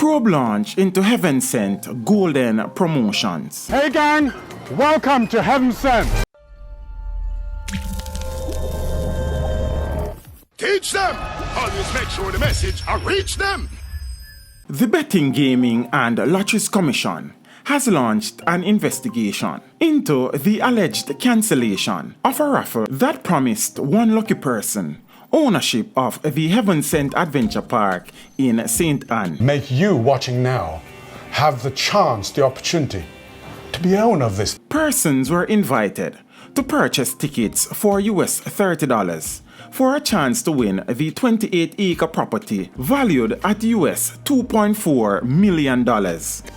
Probe launch into Heaven Sent Golden Promotions. Hey gang, welcome to Heaven Sent. Teach them! Always make sure the message reach them! The Betting, Gaming and Lotteries Commission has launched an investigation into the alleged cancellation of a raffle that promised one lucky person ownership of the Heaven Sent Adventure Park in St. Anne. Make you watching now have the chance, the opportunity to be owner of this. Persons were invited to purchase tickets for US $30 for a chance to win the 28-acre property valued at US $2.4 million.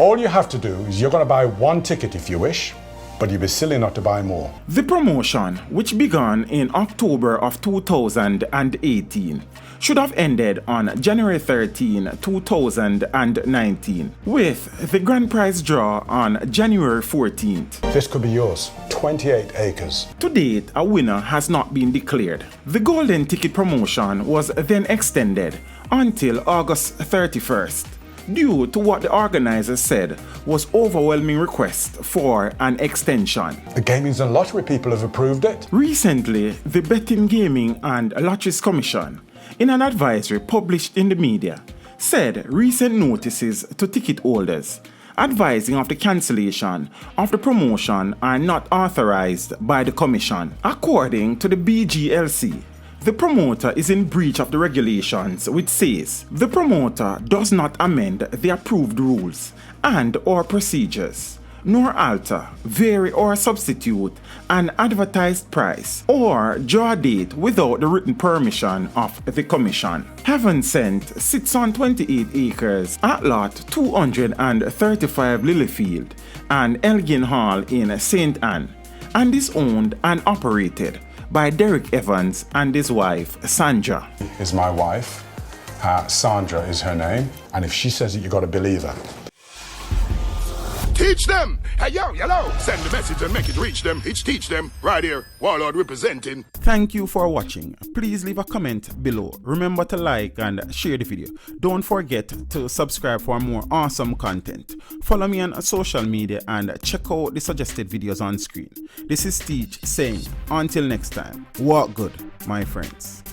All you have to do is you're going to buy one ticket if you wish, but you'd be silly not to buy more. The promotion, which began in October of 2018, should have ended on January 13, 2019, with the grand prize draw on January 14th. This could be yours, 28 acres. To date, a winner has not been declared. The golden ticket promotion was then extended until August 31st. Due to what the organizers said was overwhelming request for an extension. The Gaming and Lottery people have approved it. Recently, the Betting, Gaming and Lotteries Commission, in an advisory published in the media, said recent notices to ticket holders advising of the cancellation of the promotion are not authorized by the Commission. According to the BGLC, the promoter is in breach of the regulations, which says the promoter does not amend the approved rules and/or procedures, nor alter, vary or substitute an advertised price or draw a date without the written permission of the Commission. Heaven Sent sits on 28 acres at lot 235 Lilyfield and Elgin Hall in St. Anne and is owned and operated by Derek Evans and his wife, Sandra. Is my wife. Sandra is her name. And if she says it, you got to believe her. Teach them! Hey yo, hello! Send the message and make it reach them. It's teach them. Right here, Warlord representing. Thank you for watching. Please leave a comment below. Remember to like and share the video. Don't forget to subscribe for more awesome content. Follow me on social media and check out the suggested videos on screen. This is Teach saying, until next time, walk good, my friends.